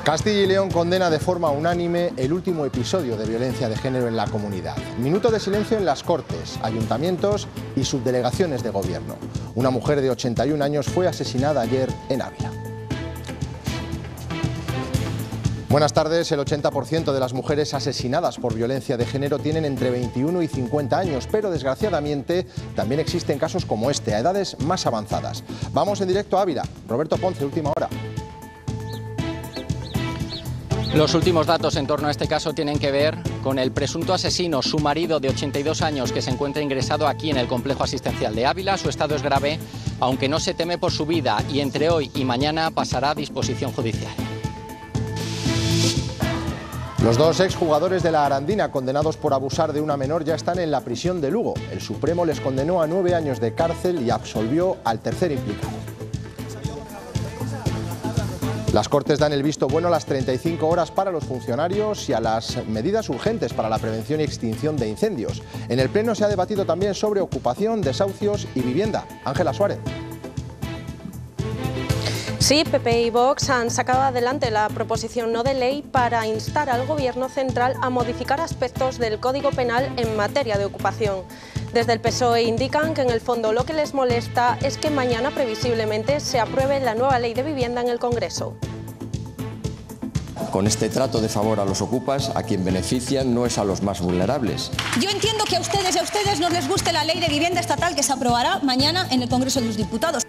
Castilla y León condena de forma unánime el último episodio de violencia de género en la comunidad. Minuto de silencio en las Cortes, ayuntamientos y subdelegaciones de gobierno. Una mujer de 81 años fue asesinada ayer en Ávila. Buenas tardes. El 80% de las mujeres asesinadas por violencia de género tienen entre 21 y 50 años, pero desgraciadamente también existen casos como este, a edades más avanzadas. Vamos en directo a Ávila. Roberto Ponce, última hora. Los últimos datos en torno a este caso tienen que ver con el presunto asesino, su marido de 82 años, que se encuentra ingresado aquí en el complejo asistencial de Ávila. Su estado es grave, aunque no se teme por su vida, y entre hoy y mañana pasará a disposición judicial. Los dos exjugadores de la Arandina condenados por abusar de una menor ya están en la prisión de Lugo. El Supremo les condenó a 9 años de cárcel y absolvió al tercer implicado. Las Cortes dan el visto bueno a las 35 horas para los funcionarios y a las medidas urgentes para la prevención y extinción de incendios. En el Pleno se ha debatido también sobre ocupación, desahucios y vivienda. Ángela Suárez. Sí, PP y Vox han sacado adelante la proposición no de ley para instar al Gobierno central a modificar aspectos del Código Penal en materia de ocupación. Desde el PSOE indican que en el fondo lo que les molesta es que mañana previsiblemente se apruebe la nueva ley de vivienda en el Congreso. Con este trato de favor a los ocupas, a quien benefician no es a los más vulnerables. Yo entiendo que a ustedes y a ustedes no les guste la ley de vivienda estatal que se aprobará mañana en el Congreso de los Diputados.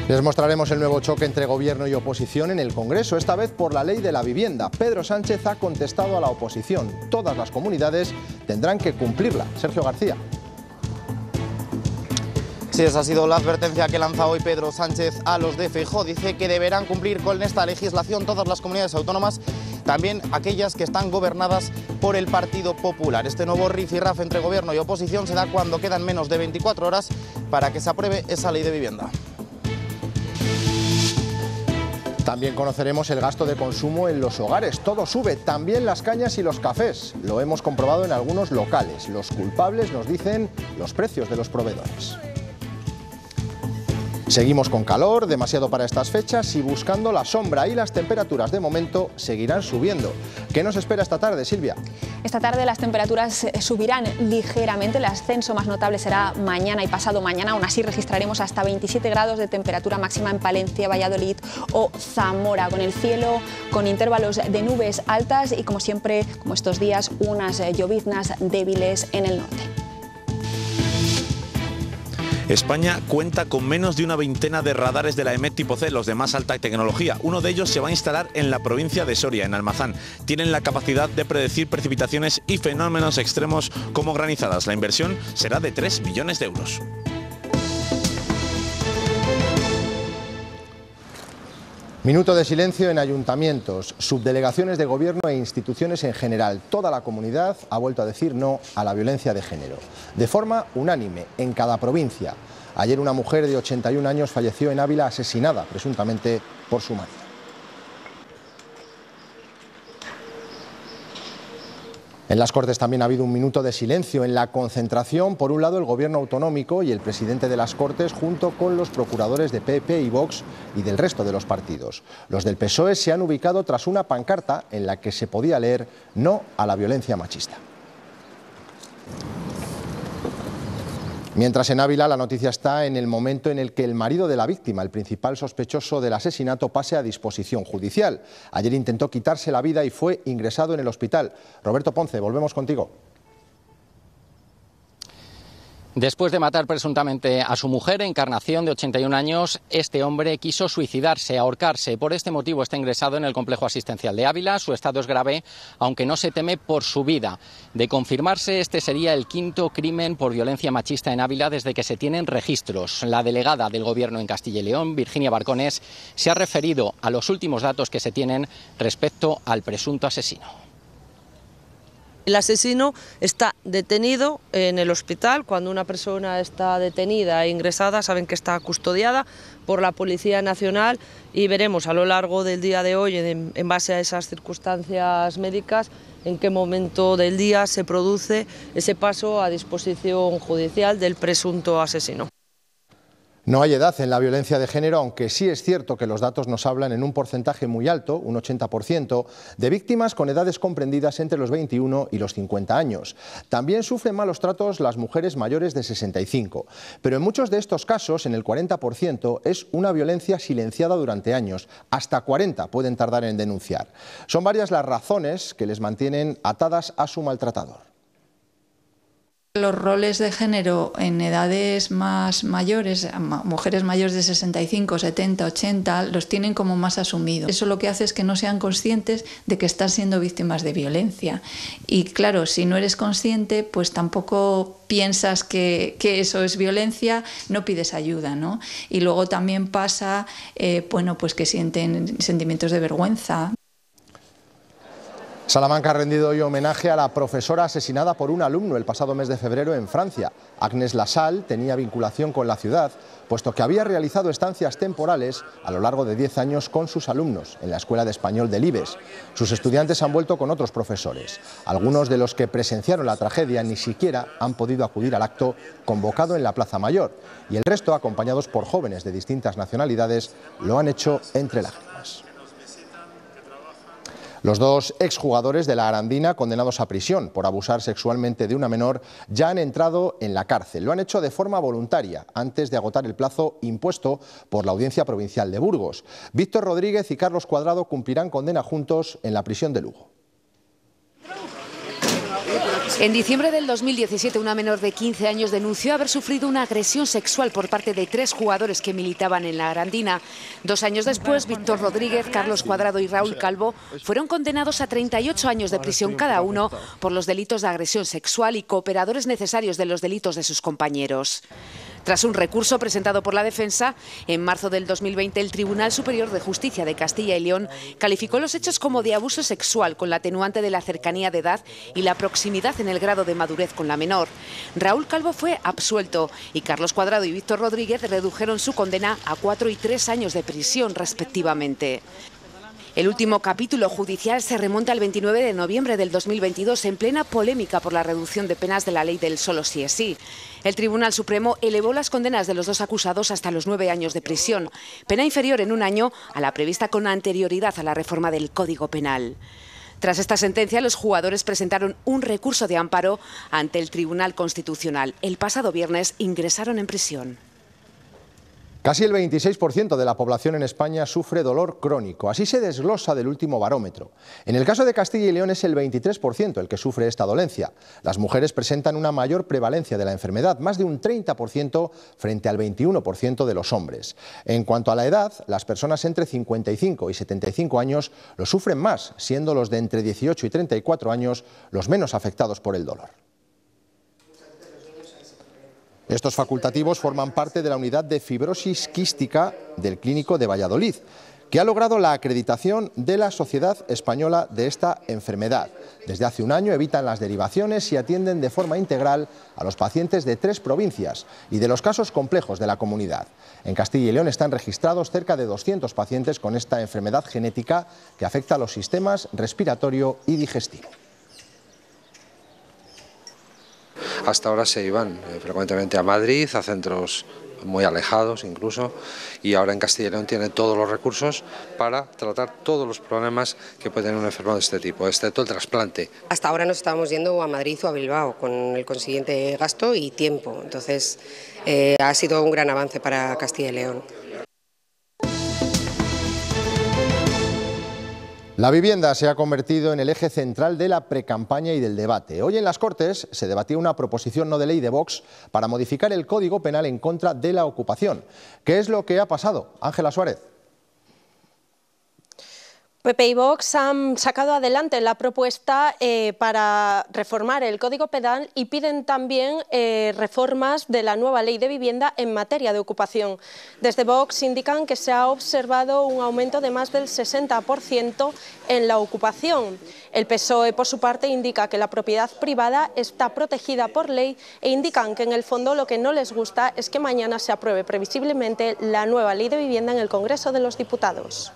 Les mostraremos el nuevo choque entre gobierno y oposición en el Congreso, esta vez por la ley de la vivienda. Pedro Sánchez ha contestado a la oposición. Todas las comunidades tendrán que cumplirla. Sergio García. Sí, esa ha sido la advertencia que lanza hoy Pedro Sánchez a los de Feijóo. Dice que deberán cumplir con esta legislación todas las comunidades autónomas, también aquellas que están gobernadas por el Partido Popular. Este nuevo rifirrafe entre gobierno y oposición se da cuando quedan menos de 24 horas para que se apruebe esa ley de vivienda. También conoceremos el gasto de consumo en los hogares. Todo sube, también las cañas y los cafés. Lo hemos comprobado en algunos locales. Los culpables nos dicen los precios de los proveedores. Seguimos con calor, demasiado para estas fechas, y buscando la sombra, y las temperaturas de momento seguirán subiendo. ¿Qué nos espera esta tarde, Silvia? Esta tarde las temperaturas subirán ligeramente, el ascenso más notable será mañana y pasado mañana. Aún así registraremos hasta 27 grados de temperatura máxima en Palencia, Valladolid o Zamora, con el cielo con intervalos de nubes altas y, como siempre, como estos días, unas lloviznas débiles en el norte. España cuenta con menos de una veintena de radares de la EMET tipo C, los de más alta tecnología. Uno de ellos se va a instalar en la provincia de Soria, en Almazán. Tienen la capacidad de predecir precipitaciones y fenómenos extremos como granizadas. La inversión será de 3 millones de euros. Minuto de silencio en ayuntamientos, subdelegaciones de gobierno e instituciones en general. Toda la comunidad ha vuelto a decir no a la violencia de género. De forma unánime, en cada provincia. Ayer una mujer de 81 años falleció en Ávila asesinada, presuntamente por su marido. En las Cortes también ha habido un minuto de silencio en la concentración. Por un lado, el Gobierno autonómico y el presidente de las Cortes, junto con los procuradores de PP y Vox y del resto de los partidos. Los del PSOE se han ubicado tras una pancarta en la que se podía leer "No a la violencia machista". Mientras en Ávila la noticia está en el momento en el que el marido de la víctima, el principal sospechoso del asesinato, pase a disposición judicial. Ayer intentó quitarse la vida y fue ingresado en el hospital. Roberto Ponce, volvemos contigo. Después de matar presuntamente a su mujer, Encarnación, de 81 años, este hombre quiso suicidarse, ahorcarse. Por este motivo está ingresado en el complejo asistencial de Ávila. Su estado es grave, aunque no se teme por su vida. De confirmarse, este sería el quinto crimen por violencia machista en Ávila desde que se tienen registros. La delegada del Gobierno en Castilla y León, Virginia Barcones, se ha referido a los últimos datos que se tienen respecto al presunto asesino. El asesino está detenido en el hospital. Cuando una persona está detenida e ingresada, saben que está custodiada por la Policía Nacional, y veremos a lo largo del día de hoy, en base a esas circunstancias médicas, en qué momento del día se produce ese paso a disposición judicial del presunto asesino. No hay edad en la violencia de género, aunque sí es cierto que los datos nos hablan en un porcentaje muy alto, un 80%, de víctimas con edades comprendidas entre los 21 y los 50 años. También sufren malos tratos las mujeres mayores de 65. Pero en muchos de estos casos, en el 40%, es una violencia silenciada durante años. Hasta 40 pueden tardar en denunciar. Son varias las razones que les mantienen atadas a su maltratador. Los roles de género en edades más mayores, mujeres mayores de 65, 70, 80, los tienen como más asumidos. Eso lo que hace es que no sean conscientes de que están siendo víctimas de violencia. Y claro, si no eres consciente, pues tampoco piensas que eso es violencia, no pides ayuda, ¿no? Y luego también pasa, pues que sienten sentimientos de vergüenza. Salamanca ha rendido hoy homenaje a la profesora asesinada por un alumno el pasado mes de febrero en Francia. Agnes Lassalle tenía vinculación con la ciudad, puesto que había realizado estancias temporales a lo largo de 10 años con sus alumnos en la Escuela de Español del IBES. Sus estudiantes han vuelto con otros profesores. Algunos de los que presenciaron la tragedia ni siquiera han podido acudir al acto convocado en la Plaza Mayor, y el resto, acompañados por jóvenes de distintas nacionalidades, lo han hecho entre lágrimas. Los dos exjugadores de la Arandina, condenados a prisión por abusar sexualmente de una menor, ya han entrado en la cárcel. Lo han hecho de forma voluntaria, antes de agotar el plazo impuesto por la Audiencia Provincial de Burgos. Víctor Rodríguez y Carlos Cuadrado cumplirán condena juntos en la prisión de Lugo. En diciembre del 2017, una menor de 15 años denunció haber sufrido una agresión sexual por parte de 3 jugadores que militaban en la Arandina. 2 años después, Víctor Rodríguez, Carlos Cuadrado y Raúl Calvo fueron condenados a 38 años de prisión cada uno por los delitos de agresión sexual y cooperadores necesarios de los delitos de sus compañeros. Tras un recurso presentado por la defensa, en marzo del 2020 el Tribunal Superior de Justicia de Castilla y León calificó los hechos como de abuso sexual con la atenuante de la cercanía de edad y la proximidad en el grado de madurez con la menor. Raúl Calvo fue absuelto y Carlos Cuadrado y Víctor Rodríguez redujeron su condena a 4 y 3 años de prisión respectivamente. El último capítulo judicial se remonta al 29 de noviembre del 2022, en plena polémica por la reducción de penas de la ley del solo sí es sí. El Tribunal Supremo elevó las condenas de los dos acusados hasta los 9 años de prisión, pena inferior en un año a la prevista con anterioridad a la reforma del Código Penal. Tras esta sentencia, los jugadores presentaron un recurso de amparo ante el Tribunal Constitucional. El pasado viernes ingresaron en prisión. Casi el 26% de la población en España sufre dolor crónico. Así se desglosa del último barómetro. En el caso de Castilla y León es el 23% el que sufre esta dolencia. Las mujeres presentan una mayor prevalencia de la enfermedad, más de un 30% frente al 21% de los hombres. En cuanto a la edad, las personas entre 55 y 75 años lo sufren más, siendo los de entre 18 y 34 años los menos afectados por el dolor. Estos facultativos forman parte de la unidad de fibrosis quística del Clínico de Valladolid, que ha logrado la acreditación de la Sociedad Española de esta enfermedad. Desde hace un año evitan las derivaciones y atienden de forma integral a los pacientes de 3 provincias y de los casos complejos de la comunidad. En Castilla y León están registrados cerca de 200 pacientes con esta enfermedad genética que afecta a los sistemas respiratorio y digestivo. Hasta ahora se iban frecuentemente a Madrid, a centros muy alejados incluso, y ahora en Castilla y León tiene todos los recursos para tratar todos los problemas que puede tener un enfermo de este tipo, excepto el trasplante. Hasta ahora nos estábamos yendo a Madrid o a Bilbao con el consiguiente gasto y tiempo, entonces ha sido un gran avance para Castilla y León. La vivienda se ha convertido en el eje central de la precampaña y del debate. Hoy en las Cortes se debatía una proposición no de ley de Vox para modificar el Código Penal en contra de la ocupación. ¿Qué es lo que ha pasado? Ángela Suárez. PP y Vox han sacado adelante la propuesta para reformar el Código Penal y piden también reformas de la nueva ley de vivienda en materia de ocupación. Desde Vox indican que se ha observado un aumento de más del 60% en la ocupación. El PSOE, por su parte, indica que la propiedad privada está protegida por ley e indican que en el fondo lo que no les gusta es que mañana se apruebe previsiblemente la nueva ley de vivienda en el Congreso de los Diputados.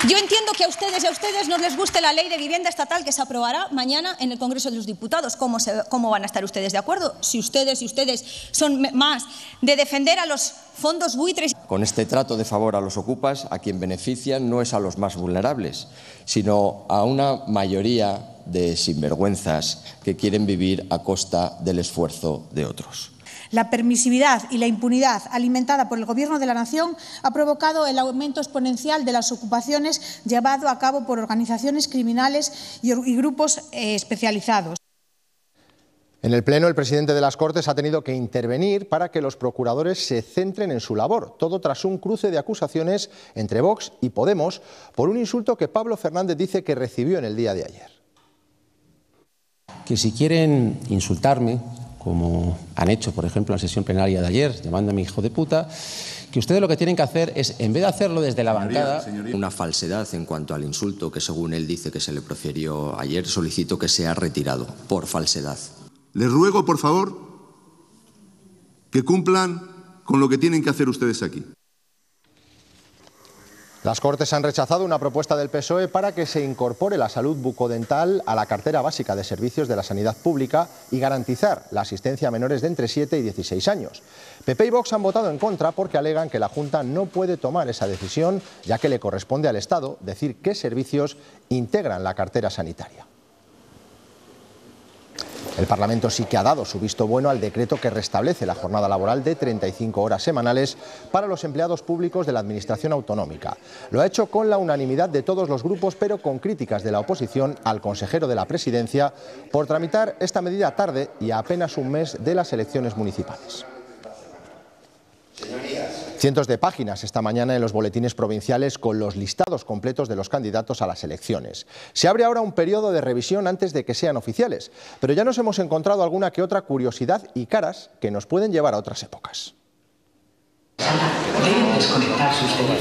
Yo entiendo que a ustedes y a ustedes no les guste la ley de vivienda estatal que se aprobará mañana en el Congreso de los Diputados. ¿Cómo van a estar ustedes de acuerdo si ustedes son más de defender a los fondos buitres? Con este trato de favor a los ocupas, a quien benefician no es a los más vulnerables, sino a una mayoría de sinvergüenzas que quieren vivir a costa del esfuerzo de otros. La permisividad y la impunidad alimentada por el Gobierno de la Nación ha provocado el aumento exponencial de las ocupaciones llevado a cabo por organizaciones criminales y grupos especializados. En el Pleno, el presidente de las Cortes ha tenido que intervenir para que los procuradores se centren en su labor, todo tras un cruce de acusaciones entre Vox y Podemos por un insulto que Pablo Fernández dice que recibió en el día de ayer. Que si quieren insultarme, como han hecho, por ejemplo, en la sesión plenaria de ayer, llamándome hijo de puta, que ustedes lo que tienen que hacer es, en vez de hacerlo desde la bancada... Una falsedad en cuanto al insulto que, según él dice que se le profirió ayer, solicito que sea retirado por falsedad. Les ruego, por favor, que cumplan con lo que tienen que hacer ustedes aquí. Las Cortes han rechazado una propuesta del PSOE para que se incorpore la salud bucodental a la cartera básica de servicios de la sanidad pública y garantizar la asistencia a menores de entre 7 y 16 años. PP y Vox han votado en contra porque alegan que la Junta no puede tomar esa decisión, ya que le corresponde al Estado decir qué servicios integran la cartera sanitaria. El Parlamento sí que ha dado su visto bueno al decreto que restablece la jornada laboral de 35 horas semanales para los empleados públicos de la Administración autonómica. Lo ha hecho con la unanimidad de todos los grupos, pero con críticas de la oposición al consejero de la Presidencia por tramitar esta medida tarde y a apenas un mes de las elecciones municipales. Cientos de páginas esta mañana en los boletines provinciales con los listados completos de los candidatos a las elecciones. Se abre ahora un periodo de revisión antes de que sean oficiales, pero ya nos hemos encontrado alguna que otra curiosidad y caras que nos pueden llevar a otras épocas.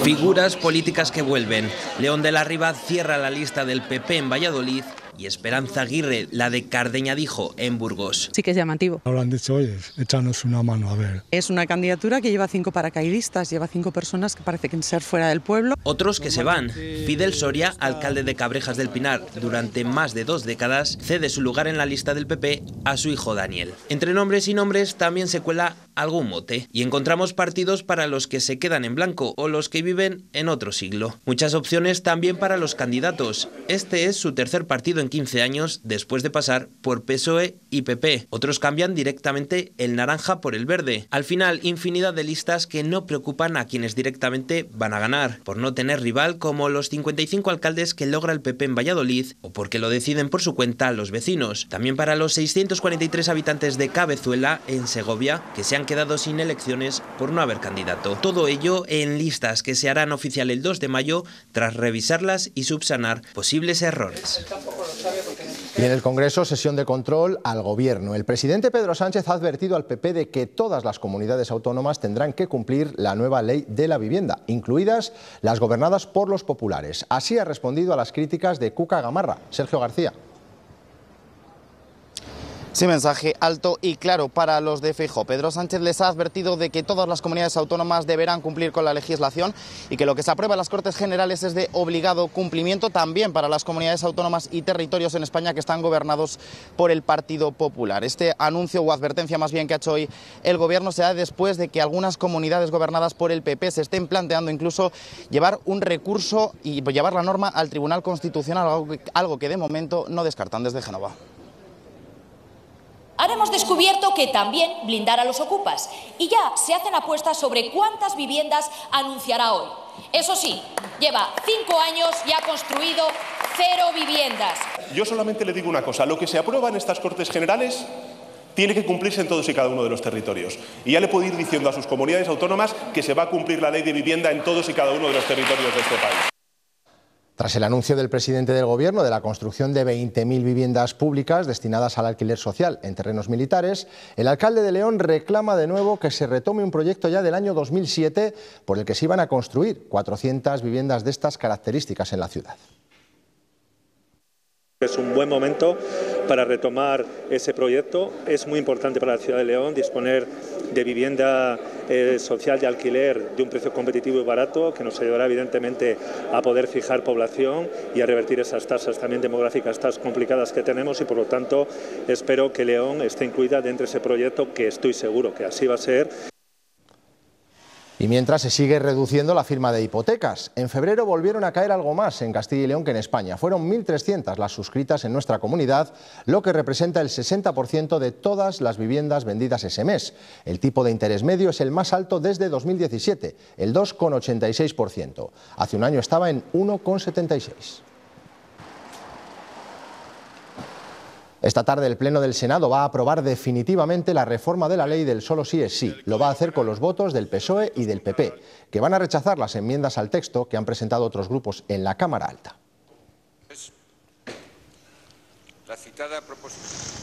Figuras políticas que vuelven. León de la Riva cierra la lista del PP en Valladolid y Esperanza Aguirre, la de Cardeñadijo, en Burgos. Sí que es llamativo. Habrán dicho, oye, échanos una mano, a ver. Es una candidatura que lleva 5 paracaidistas, lleva 5 personas que parecen ser fuera del pueblo. Otros que se van. Fidel Soria, alcalde de Cabrejas del Pinar, durante más de 2 décadas, cede su lugar en la lista del PP a su hijo Daniel. Entre nombres y nombres también se cuela algún mote. Y encontramos partidos para los que se quedan en blanco o los que viven en otro siglo. Muchas opciones también para los candidatos. Este es su tercer partido en 15 años después de pasar por PSOE y PP. Otros cambian directamente el naranja por el verde. Al final, infinidad de listas que no preocupan a quienes directamente van a ganar, por no tener rival como los 55 alcaldes que logra el PP en Valladolid o porque lo deciden por su cuenta los vecinos. También para los 643 habitantes de Cabezuela, en Segovia, que se han quedado sin elecciones por no haber candidato. Todo ello en listas que se harán oficial el 2 de mayo tras revisarlas y subsanar posibles errores. Y en el Congreso, sesión de control al Gobierno. El presidente Pedro Sánchez ha advertido al PP de que todas las comunidades autónomas tendrán que cumplir la nueva ley de la vivienda, incluidas las gobernadas por los populares. Así ha respondido a las críticas de Cuca Gamarra. Sergio García. Sí, mensaje alto y claro para los de Feijóo. Pedro Sánchez les ha advertido de que todas las comunidades autónomas deberán cumplir con la legislación y que lo que se aprueba en las Cortes Generales es de obligado cumplimiento también para las comunidades autónomas y territorios en España que están gobernados por el Partido Popular. Este anuncio o advertencia más bien que ha hecho hoy el Gobierno se da después de que algunas comunidades gobernadas por el PP se estén planteando incluso llevar un recurso y llevar la norma al Tribunal Constitucional, algo que de momento no descartan desde Génova. Ahora hemos descubierto que también blindar a los ocupas y ya se hacen apuestas sobre cuántas viviendas anunciará hoy. Eso sí, lleva 5 años y ha construido 0 viviendas. Yo solamente le digo una cosa, lo que se aprueba en estas Cortes Generales tiene que cumplirse en todos y cada uno de los territorios. Y ya le puedo ir diciendo a sus comunidades autónomas que se va a cumplir la ley de vivienda en todos y cada uno de los territorios de este país. Tras el anuncio del presidente del Gobierno de la construcción de 20.000 viviendas públicas destinadas al alquiler social en terrenos militares, el alcalde de León reclama de nuevo que se retome un proyecto ya del año 2007 por el que se iban a construir 400 viviendas de estas características en la ciudad. Es un buen momento para retomar ese proyecto. Es muy importante para la ciudad de León disponer de vivienda social de alquiler de un precio competitivo y barato, que nos ayudará evidentemente a poder fijar población y a revertir esas tasas también demográficas tan complicadas que tenemos, y por lo tanto espero que León esté incluida dentro de ese proyecto, que estoy seguro que así va a ser. Y mientras se sigue reduciendo la firma de hipotecas. En febrero volvieron a caer algo más en Castilla y León que en España. Fueron 1.300 las suscritas en nuestra comunidad, lo que representa el 60% de todas las viviendas vendidas ese mes. El tipo de interés medio es el más alto desde 2017, el 2,86%. Hace un año estaba en 1,76%. Esta tarde el Pleno del Senado va a aprobar definitivamente la reforma de la ley del solo sí es sí. Lo va a hacer con los votos del PSOE y del PP, que van a rechazar las enmiendas al texto que han presentado otros grupos en la Cámara Alta.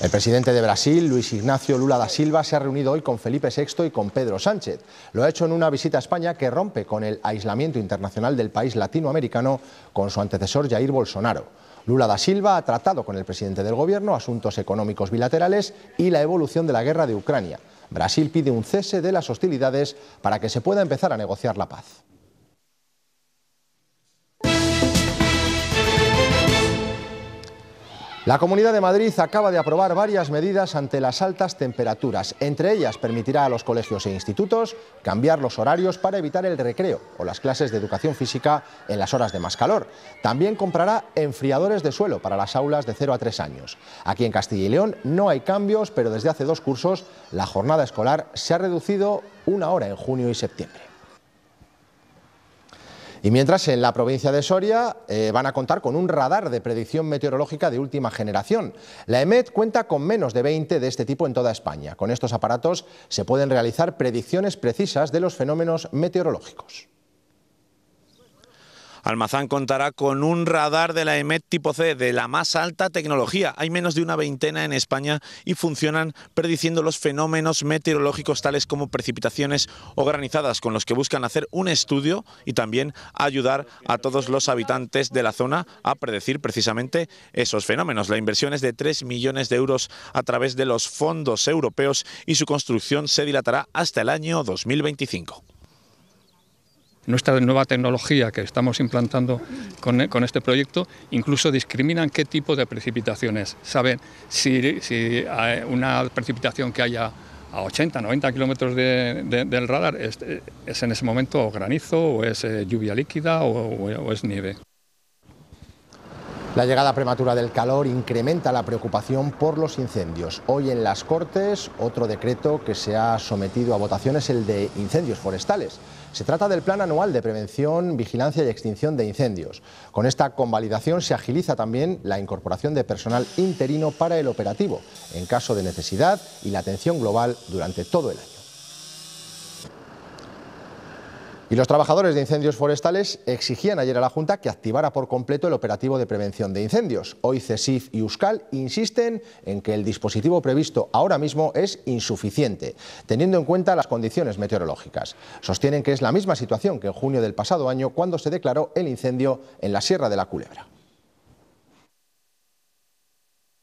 El presidente de Brasil, Luis Ignacio Lula da Silva, se ha reunido hoy con Felipe VI y con Pedro Sánchez. Lo ha hecho en una visita a España que rompe con el aislamiento internacional del país latinoamericano con su antecesor Jair Bolsonaro. Lula da Silva ha tratado con el presidente del gobierno asuntos económicos bilaterales y la evolución de la guerra de Ucrania. Brasil pide un cese de las hostilidades para que se pueda empezar a negociar la paz. La Comunidad de Madrid acaba de aprobar varias medidas ante las altas temperaturas. Entre ellas, permitirá a los colegios e institutos cambiar los horarios para evitar el recreo o las clases de educación física en las horas de más calor. También comprará enfriadores de suelo para las aulas de 0 a 3 años. Aquí en Castilla y León no hay cambios, pero desde hace 2 cursos la jornada escolar se ha reducido 1 hora en junio y septiembre. Y mientras en la provincia de Soria van a contar con un radar de predicción meteorológica de última generación. La EMET cuenta con menos de 20 de este tipo en toda España. Con estos aparatos se pueden realizar predicciones precisas de los fenómenos meteorológicos. Almazán contará con un radar de la EMET tipo C de la más alta tecnología. Hay menos de una veintena en España y funcionan prediciendo los fenómenos meteorológicos tales como precipitaciones o granizadas, con los que buscan hacer un estudio y también ayudar a todos los habitantes de la zona a predecir precisamente esos fenómenos. La inversión es de 3 millones de euros a través de los fondos europeos y su construcción se dilatará hasta el año 2025. Nuestra nueva tecnología que estamos implantando con este proyecto incluso discriminan qué tipo de precipitaciones. Saben si hay una precipitación que haya a 80, 90 kilómetros del radar es en ese momento granizo o es lluvia líquida o es nieve. La llegada prematura del calor incrementa la preocupación por los incendios. Hoy en las Cortes, otro decreto que se ha sometido a votación es el de incendios forestales. Se trata del Plan Anual de Prevención, Vigilancia y Extinción de Incendios. Con esta convalidación se agiliza también la incorporación de personal interino para el operativo, en caso de necesidad, y la atención global durante todo el año. Y los trabajadores de incendios forestales exigían ayer a la Junta que activara por completo el operativo de prevención de incendios. Hoy CSIF y Euskal insisten en que el dispositivo previsto ahora mismo es insuficiente, teniendo en cuenta las condiciones meteorológicas. Sostienen que es la misma situación que en junio del pasado año, cuando se declaró el incendio en la Sierra de la Culebra.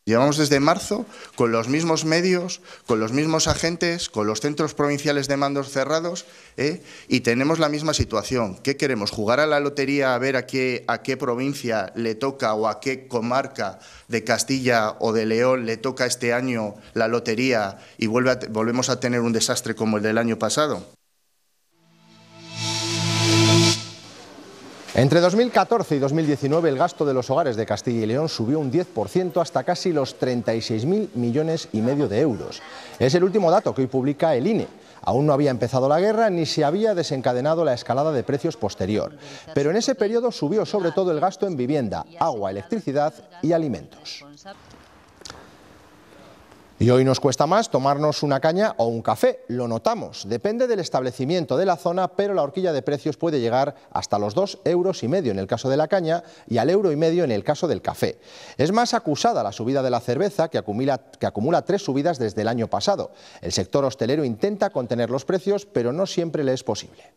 Llevamos desde marzo con los mismos medios, con los mismos agentes, con los centros provinciales de mandos cerrados, y tenemos la misma situación. ¿Qué queremos? ¿Jugar a la lotería a ver a qué provincia le toca o a qué comarca de Castilla o de León le toca este año la lotería y volvemos a tener un desastre como el del año pasado? Entre 2014 y 2019 el gasto de los hogares de Castilla y León subió un 10% hasta casi los 36.000 millones y medio de euros. Es el último dato que hoy publica el INE. Aún no había empezado la guerra ni se había desencadenado la escalada de precios posterior. Pero en ese periodo subió sobre todo el gasto en vivienda, agua, electricidad y alimentos. Y hoy nos cuesta más tomarnos una caña o un café, lo notamos. Depende del establecimiento de la zona, pero la horquilla de precios puede llegar hasta los 2,5 euros en el caso de la caña y al 1,5 € en el caso del café. Es más acusada la subida de la cerveza, que acumula 3 subidas desde el año pasado. El sector hostelero intenta contener los precios, pero no siempre le es posible.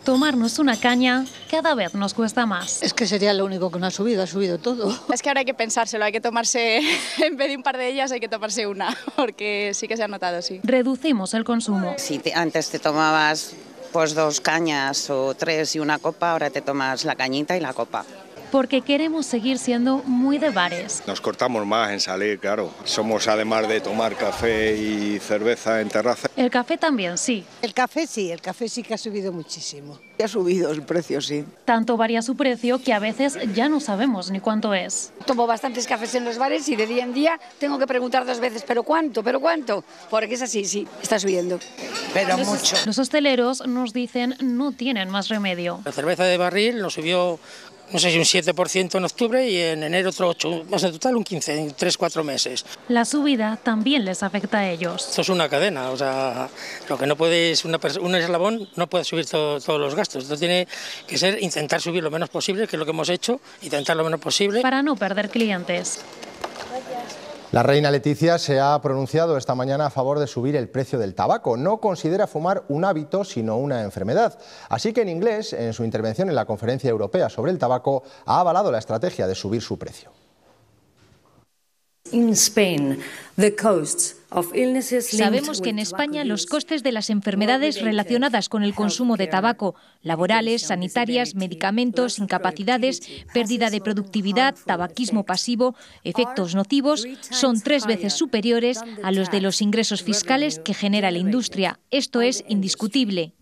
tomarnos una caña cada vez nos cuesta más. Es que sería lo único que no ha subido todo. Es que ahora hay que pensárselo, hay que tomarse, en vez de un par de ellas hay que tomarse una, porque sí que se ha notado, sí. Reducimos el consumo. Si antes te tomabas pues 2 cañas o 3 y una copa, ahora te tomas la cañita y la copa. Porque queremos seguir siendo muy de bares. Nos cortamos más en salir, claro. Somos, además de tomar café y cerveza en terraza. El café también, sí. El café sí que ha subido muchísimo. Ha subido el precio, sí. Tanto varía su precio que a veces ya no sabemos ni cuánto es. Tomo bastantes cafés en los bares y de día en día tengo que preguntar 2 veces, ¿pero cuánto? ¿Pero cuánto? Porque es así, sí, está subiendo. Pero mucho. Los hosteleros nos dicen no tienen más remedio. La cerveza de barril nos subió, no sé si un 7% en octubre y en enero otro 8%, más en total un 15% en 3-4 meses. La subida también les afecta a ellos. Esto es una cadena, o sea, lo que no puede es un eslabón no puede subir todos los gastos. Esto tiene que ser intentar subir lo menos posible, que es lo que hemos hecho, intentar lo menos posible. Para no perder clientes. La reina Leticia se ha pronunciado esta mañana a favor de subir el precio del tabaco. No considera fumar un hábito, sino una enfermedad. Así que en inglés, en su intervención en la Conferencia Europea sobre el Tabaco, ha avalado la estrategia de subir su precio. Sabemos que en España los costes de las enfermedades relacionadas con el consumo de tabaco, laborales, sanitarias, medicamentos, incapacidades, pérdida de productividad, tabaquismo pasivo, efectos nocivos, son 3 veces superiores a los de los ingresos fiscales que genera la industria. Esto es indiscutible.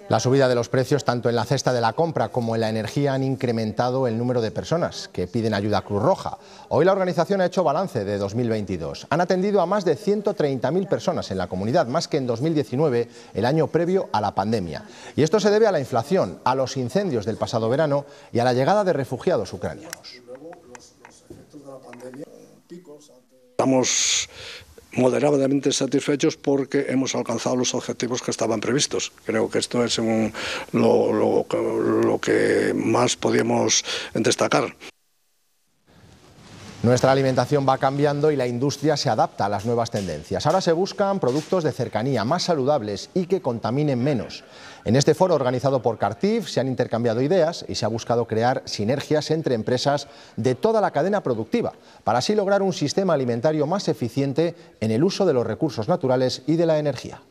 La subida de los precios, tanto en la cesta de la compra como en la energía, han incrementado el número de personas que piden ayuda a Cruz Roja. Hoy la organización ha hecho balance de 2022. Han atendido a más de 130.000 personas en la comunidad, más que en 2019, el año previo a la pandemia. Y esto se debe a la inflación, a los incendios del pasado verano y a la llegada de refugiados ucranianos. Estamos moderadamente satisfechos porque hemos alcanzado los objetivos que estaban previstos. Creo que esto es lo que más podíamos destacar. Nuestra alimentación va cambiando y la industria se adapta a las nuevas tendencias. Ahora se buscan productos de cercanía, más saludables y que contaminen menos. En este foro organizado por Cartif se han intercambiado ideas y se ha buscado crear sinergias entre empresas de toda la cadena productiva, para así lograr un sistema alimentario más eficiente en el uso de los recursos naturales y de la energía.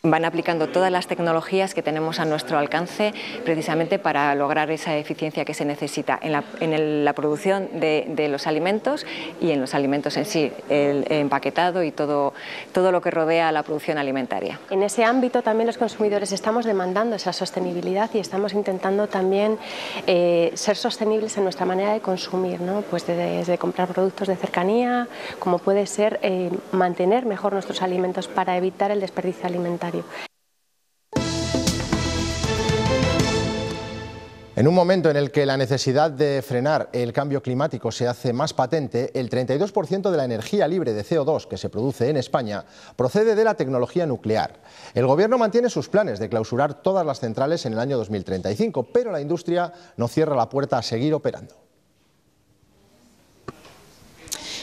Van aplicando todas las tecnologías que tenemos a nuestro alcance precisamente para lograr esa eficiencia que se necesita en la producción de los alimentos y en los alimentos en sí, el empaquetado y todo lo que rodea a la producción alimentaria. En ese ámbito también los consumidores estamos demandando esa sostenibilidad y estamos intentando también ser sostenibles en nuestra manera de consumir, ¿no? Pues desde comprar productos de cercanía, como puede ser mantener mejor nuestros alimentos para evitar el desperdicio alimentario. En un momento en el que la necesidad de frenar el cambio climático se hace más patente, el 32% de la energía libre de CO2 que se produce en España procede de la tecnología nuclear. El Gobierno mantiene sus planes de clausurar todas las centrales en el año 2035, pero la industria no cierra la puerta a seguir operando.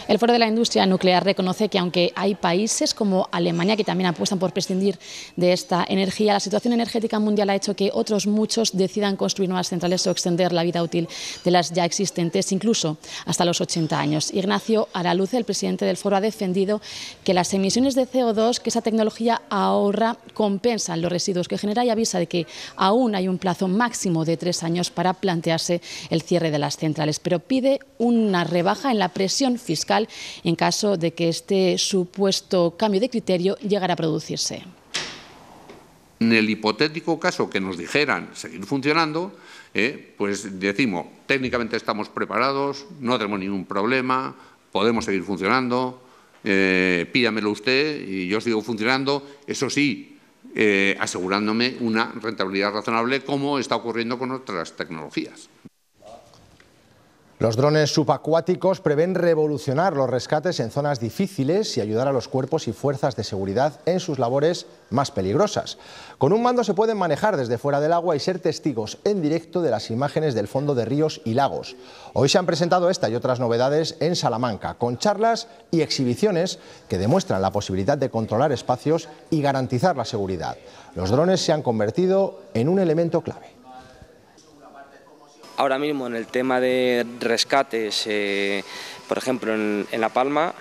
El Foro de la Industria Nuclear reconoce que aunque hay países como Alemania que también apuestan por prescindir de esta energía, la situación energética mundial ha hecho que otros muchos decidan construir nuevas centrales o extender la vida útil de las ya existentes, incluso hasta los 80 años. Ignacio Araluce, el presidente del Foro, ha defendido que las emisiones de CO2 que esa tecnología ahorra compensan los residuos que genera y avisa de que aún hay un plazo máximo de 3 años para plantearse el cierre de las centrales, pero pide una rebaja en la presión fiscal en caso de que este supuesto cambio de criterio llegara a producirse. En el hipotético caso que nos dijeran seguir funcionando, pues decimos, técnicamente estamos preparados, no tenemos ningún problema, podemos seguir funcionando, pídamelo usted y yo sigo funcionando, eso sí, asegurándome una rentabilidad razonable como está ocurriendo con otras tecnologías. Los drones subacuáticos prevén revolucionar los rescates en zonas difíciles y ayudar a los cuerpos y fuerzas de seguridad en sus labores más peligrosas. Con un mando se pueden manejar desde fuera del agua y ser testigos en directo de las imágenes del fondo de ríos y lagos. Hoy se han presentado esta y otras novedades en Salamanca, con charlas y exhibiciones que demuestran la posibilidad de controlar espacios y garantizar la seguridad. Los drones se han convertido en un elemento clave. Ahora mismo en el tema de rescates, por ejemplo en La Palma,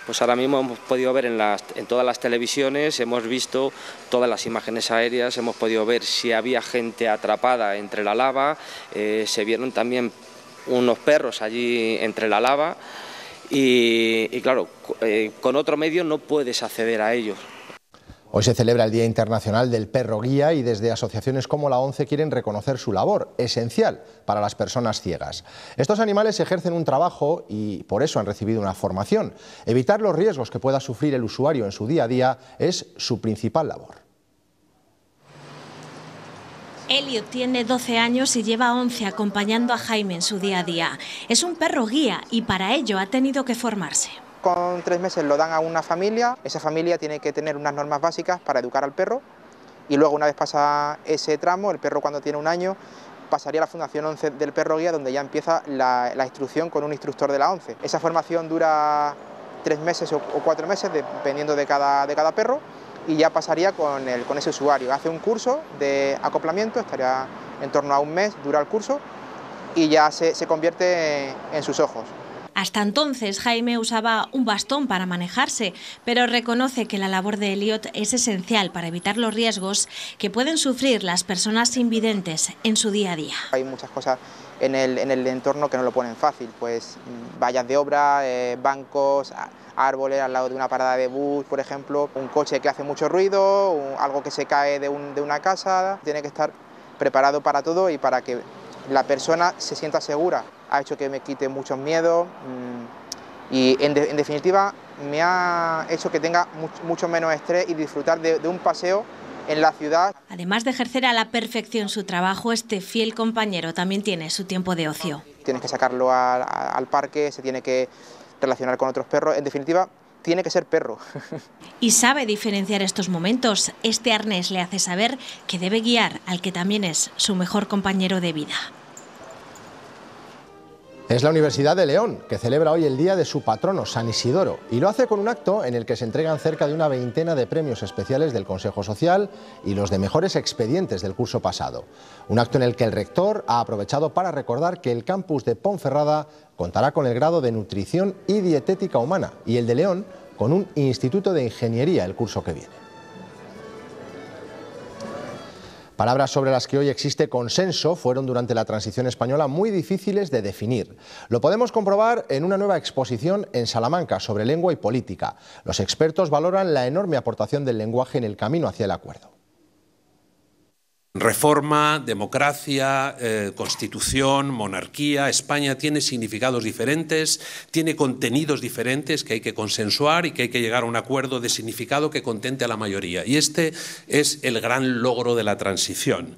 pues ahora mismo hemos podido ver en todas las televisiones, hemos visto todas las imágenes aéreas, hemos podido ver si había gente atrapada entre la lava, se vieron también unos perros allí entre la lava y claro, con otro medio no puedes acceder a ellos. Hoy se celebra el Día Internacional del Perro Guía y desde asociaciones como la ONCE quieren reconocer su labor, esencial para las personas ciegas. Estos animales ejercen un trabajo y por eso han recibido una formación. Evitar los riesgos que pueda sufrir el usuario en su día a día es su principal labor. Elliot tiene 12 años y lleva 11 acompañando a Jaime en su día a día. Es un perro guía y para ello ha tenido que formarse. Con 3 meses lo dan a una familia, esa familia tiene que tener unas normas básicas para educar al perro y luego una vez pasa ese tramo, el perro cuando tiene 1 año pasaría a la Fundación ONCE del Perro Guía donde ya empieza la instrucción con un instructor de la ONCE. Esa formación dura 3 meses o 4 meses dependiendo de cada perro y ya pasaría con ese usuario. Hace un curso de acoplamiento, estaría en torno a 1 mes, dura el curso y ya se convierte en sus ojos. Hasta entonces Jaime usaba un bastón para manejarse, pero reconoce que la labor de Elliot es esencial para evitar los riesgos que pueden sufrir las personas invidentes en su día a día. Hay muchas cosas en el entorno que no lo ponen fácil, pues vallas de obra, bancos, árboles al lado de una parada de bus, por ejemplo, un coche que hace mucho ruido, algo que se cae de una casa. Tiene que estar preparado para todo y para que la persona se sienta segura. Ha hecho que me quite muchos miedos y en definitiva me ha hecho que tenga mucho menos estrés y disfrutar de un paseo en la ciudad. Además de ejercer a la perfección su trabajo, este fiel compañero también tiene su tiempo de ocio. Tienes que sacarlo al parque, se tiene que relacionar con otros perros, en definitiva tiene que ser perro. Y sabe diferenciar estos momentos. Este arnés le hace saber que debe guiar al que también es su mejor compañero de vida. Es la Universidad de León, que celebra hoy el día de su patrono, San Isidoro, y lo hace con un acto en el que se entregan cerca de una veintena de premios especiales del Consejo Social y los de mejores expedientes del curso pasado. Un acto en el que el rector ha aprovechado para recordar que el campus de Ponferrada contará con el grado de Nutrición y Dietética Humana y el de León con un Instituto de Ingeniería el curso que viene. Palabras sobre las que hoy existe consenso fueron durante la transición española muy difíciles de definir. Lo podemos comprobar en una nueva exposición en Salamanca sobre lengua y política. Los expertos valoran la enorme aportación del lenguaje en el camino hacia el acuerdo. Reforma, democracia, constitución, monarquía. España tiene significados diferentes, tiene contenidos diferentes que hay que consensuar y que hay que llegar a un acuerdo de significado que contente a la mayoría. Y este es el gran logro de la transición.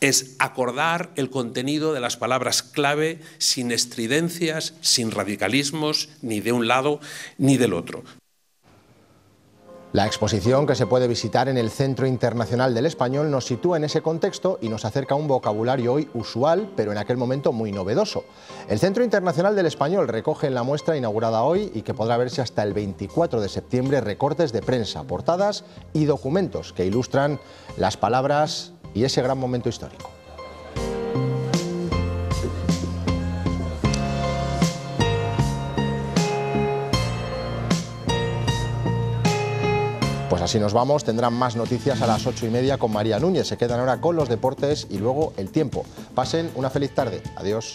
Es acordar el contenido de las palabras clave sin estridencias, sin radicalismos, ni de un lado ni del otro. La exposición, que se puede visitar en el Centro Internacional del Español, nos sitúa en ese contexto y nos acerca a un vocabulario hoy usual, pero en aquel momento muy novedoso. El Centro Internacional del Español recoge en la muestra inaugurada hoy y que podrá verse hasta el 24 de septiembre recortes de prensa, portadas y documentos que ilustran las palabras y ese gran momento histórico. Pues así nos vamos, tendrán más noticias a las 8:30 con María Núñez. Se quedan ahora con los deportes y luego el tiempo. Pasen una feliz tarde. Adiós.